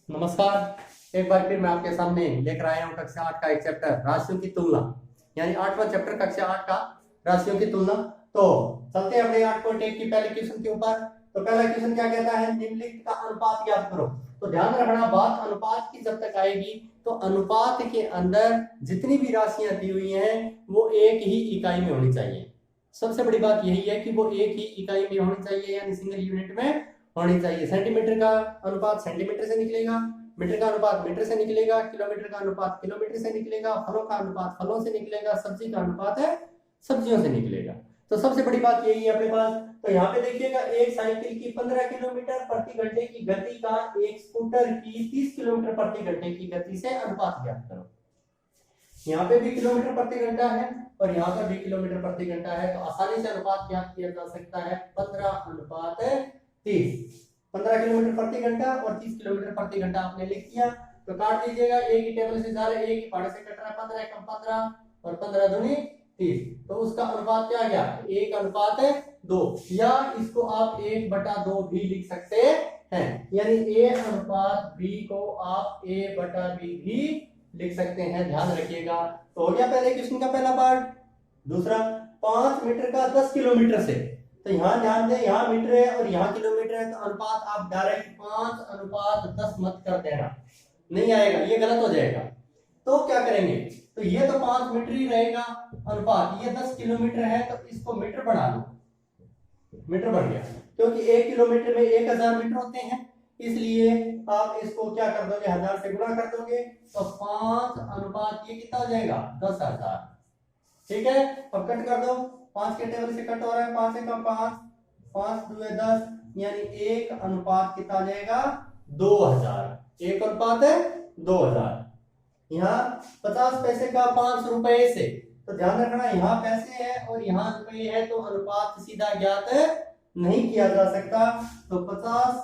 नमस्कार। एक बार फिर मैं आपके सामने लेकर आया हूँ कक्षा 8 का एक चैप्टर राशियों की तुलना, यानी 8वां चैप्टर कक्षा 8 का राशियों की तुलना। तो चलते हैं अपने 8.1 की पहले क्वेश्चन के ऊपर। तो पहला क्वेश्चन क्या कहता है, निम्नलिखित का अनुपात ज्ञात करो। तो ध्यान रखना, बात अनुपात की जब तक आएगी तो अनुपात के अंदर जितनी भी राशियां दी हुई हैं वो एक ही इकाई में होनी चाहिए। सबसे बड़ी बात यही है कि वो एक ही इकाई में होनी चाहिए, यानी सिंगल यूनिट में होनी चाहिए। सेंटीमीटर का अनुपात सेंटीमीटर से निकलेगा, मीटर का अनुपात मीटर से निकलेगा, किलोमीटर का अनुपात किलोमीटर से निकलेगा, फलों का अनुपात फलों से निकलेगा, सब्जी का अनुपात है सब्जियों से निकलेगा। तो सबसे बड़ी बात यही है अपने पास। तो यहाँ पे देखिएगा, एक साइकिल की 15 किलोमीटर प्रति घंटे की गति का एक स्कूटर की 30 किलोमीटर प्रति घंटे की गति से अनुपात ज्ञात करो। यहाँ पे भी किलोमीटर प्रति घंटा है और यहाँ पर भी किलोमीटर प्रति घंटा है, तो आसानी से अनुपात ज्ञात किया जा सकता है 15:30। 15 किलोमीटर प्रति घंटा और 30 किलोमीटर प्रति घंटा आपने लिख दिया। तो काट दीजिएगा, एक ही टेबल से जा रहे, एक ही पहाड़े से कट रहा है, 15 एकम 15 और 15 दूनी 30। तो उसका अनुपात क्या गया, 1:2, या इसको आप 1/2 भी लिख सकते हैं, यानी A/B को आप A/B भी लिख सकते हैं। ध्यान रखिएगा। तो हो गया पहले क्वेश्चन का पहला पार्ट। दूसरा, 5 मीटर का 10 किलोमीटर से। तो यहाँ ध्यान दें, यहाँ मीटर है और यहाँ किलोमीटर है, तो अनुपात आप डायरेक्ट 5:10 मत कर देना, नहीं आएगा, ये गलत हो जाएगा। तो क्या करेंगे, तो ये तो 5 मीटर ही रहेगा अनुपात, ये 10 किलोमीटर है तो इसको मीटर बढ़ा लो, मीटर बढ़ गया, क्योंकि 1 किलोमीटर में 1000 मीटर होते हैं, इसलिए आप इसको क्या कर दोगे, 1000 से गुणा कर दोगे, तो 5 ये कितना हो जाएगा, 10,000। ठीक है, अब कट कर दो, 5 के टेबल से कट हो रहा है, 5 एकम 5, 5 दूए 10, यानी 1 कितना आ जाएगा, 2000। 1:2000। यहाँ 50 पैसे का 5 रुपए से, तो ध्यान रखना यहाँ पैसे है और यहाँ रुपए है, तो अनुपात सीधा ज्ञात नहीं किया जा सकता। तो 50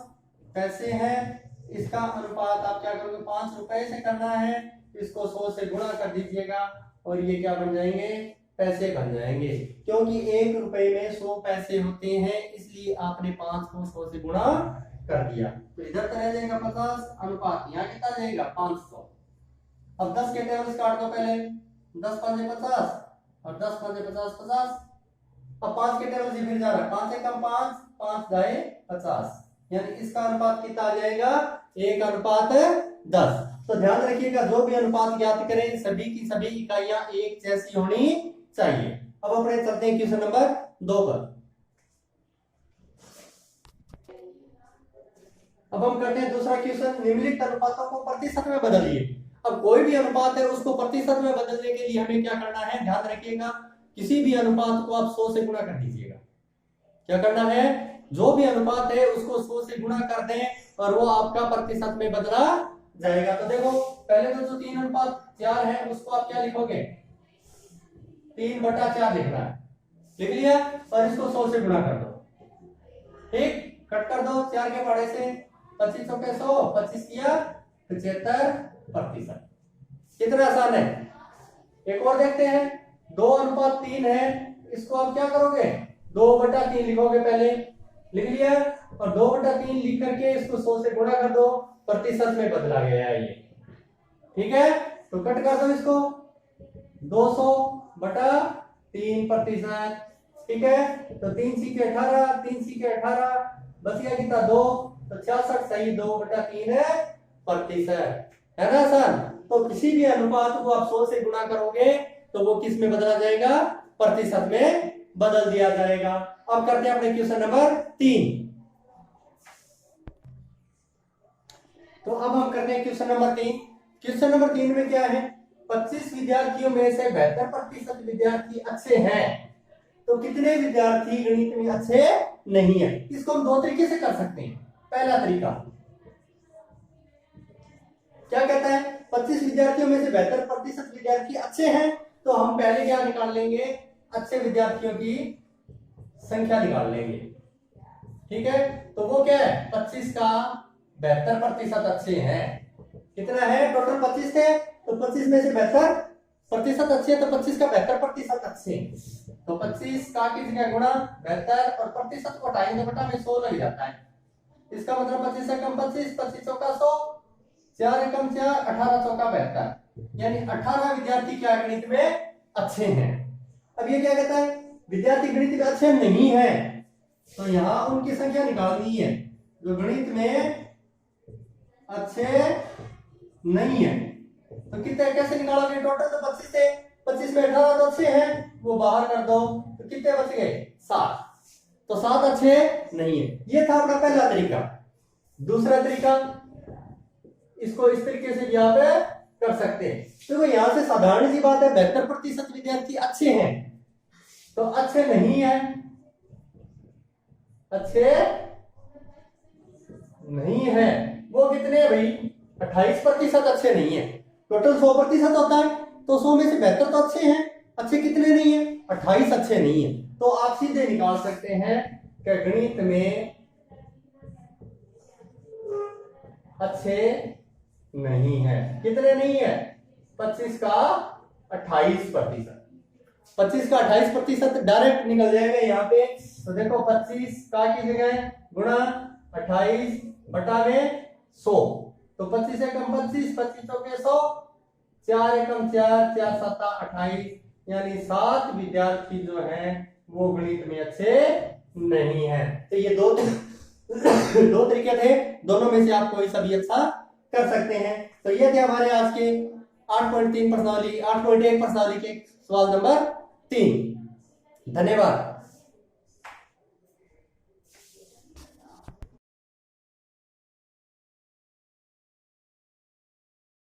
पैसे है, इसका अनुपात आप क्या करोगे, 5 रुपए से करना है, इसको 100 से गुणा कर दीजिएगा और ये क्या बन जाएंगे, पैसे बन जाएंगे, क्योंकि 1 रुपए में 100 पैसे होते हैं, इसलिए आपने 5 को 100 से गुणा कर दिया। तो इधर तो रह जाएगा 50, अनुपात यहाँ कितना जाएगा, 500। अब 10 के टेबल काट दो पहले, 10 5 50 और 10 5 50 50। अब 5 के टेबल से फिर जा रहा है, 5 एकम 5, 5 दाए 50, यानी इसका अनुपात कितना आ जाएगा, 1:10। तो ध्यान रखिएगा, जो भी अनुपात ज्ञात करें सभी की सभी इकाइयां एक जैसी होनी चाहिए। अब अपने चलते हैं क्वेश्चन नंबर 2 पर। अब हम करते हैं दूसरा क्वेश्चन, निम्नलिखित अनुपातों को प्रतिशत में बदलिए। अब कोई भी अनुपात है उसको प्रतिशत में बदलने के लिए हमें क्या करना है, ध्यान रखिएगा, किसी भी अनुपात को आप 100 से गुणा कर दीजिएगा। क्या करना है, जो भी अनुपात है उसको 100 से गुणा कर दें और वो आपका प्रतिशत में बदला जाएगा। तो देखो, पहले तो जो 3:4 है उसको आप क्या लिखोगे, 3/4 लिखना है, लिख लिया, और इसको 100 से गुणा कर दो। ठीक, कट कर दो, 4 के पहाड़े से 25 के 100, 25 किया 75%। कितना आसान है। एक और देखते हैं, 2:3 है, इसको आप क्या करोगे, 2/3 लिखोगे, पहले लिख लिया, और 2/3 लिख करके इसको 100 से गुणा कर दो, प्रतिशत में बदला गया है ये। ठीक है, तो कट कर दो इसको, 200/3%। ठीक है, तो 3 × 18, 3 × 18, बच गया कितना, 2, तो 66 सही 2/3% है ना आसान। तो किसी भी अनुपात को आप 100 से गुणा करोगे तो वो किस में बदला जाएगा, प्रतिशत में बदल दिया जाएगा। अब करते हैं अपने क्वेश्चन नंबर 3। तो अब हम करते हैं क्वेश्चन नंबर 3। क्वेश्चन नंबर 3 में क्या है, 25 विद्यार्थियों में से 72% विद्यार्थी अच्छे हैं, तो कितने विद्यार्थी गणित में अच्छे नहीं है। इसको हम 2 तरीके से कर सकते हैं। पहला तरीका क्या कहता है, 25 विद्यार्थियों में से 72% विद्यार्थी अच्छे हैं, तो हम पहले क्या निकाल लेंगे, अच्छे विद्यार्थियों की संख्या निकाल लेंगे। ठीक है, तो वो क्या है, 25 का 72% अच्छे हैं। कितना है, टोटल 25 थे, तो 25 में से 72% अच्छे, तो 25 का 72% अच्छे। तो 25 का की जगह गुणा 72 और प्रतिशत को हटाएंगे, बटा में 100 लग जाता है। इसका मतलब 25 से कम 25, 25 का 100, 4 एकम 4, 18 चौका 72, यानी 18 विद्यार्थी क्या गणित में अच्छे हैं। अब ये क्या कहता है, विद्यार्थी गणित में अच्छे नहीं है, तो यहाँ उनकी संख्या निकालनी है जो गणित में अच्छे नहीं है। तो कितने कैसे निकालोगे, टोटल तो 25 थे, 25 में 18 तो अच्छे हैं, वो बाहर कर दो, तो कितने बच गए 7, तो 7 अच्छे नहीं है। ये था अपना पहला तरीका। दूसरा तरीका, इसको इस तरीके से भी आप कर सकते हैं। तो यहाँ से साधारण सी बात है, 72% विद्यार्थी अच्छे हैं, तो अच्छे नहीं है, अच्छे नहीं है वो कितने हैं भाई, 28% अच्छे नहीं है। टोटल 100% होता है, तो 100 में से 72 तो अच्छे हैं, अच्छे कितने नहीं है, 28 अच्छे नहीं है। तो आप सीधे निकाल सकते हैं कि गणित में अच्छे नहीं है। कितने नहीं है, 25 का 28%, 25 का 28% डायरेक्ट निकल जाएगा यहाँ पे। तो देखो 25 का की जगह गुणा 28 बटा में 100, तो 25 एकम 25, 25 चौके 100, 4 एकम 4, 4 सत्ता 28, यानी 7 विद्यार्थी जो हैं वो गणित में अच्छे नहीं है। तो ये दो तरीके थे, दोनों में से आप कोई सा भी अच्छा कर सकते हैं। तो ये थे हमारे आज के 8.1 प्रश्नावली के सवाल नंबर 3। धन्यवाद।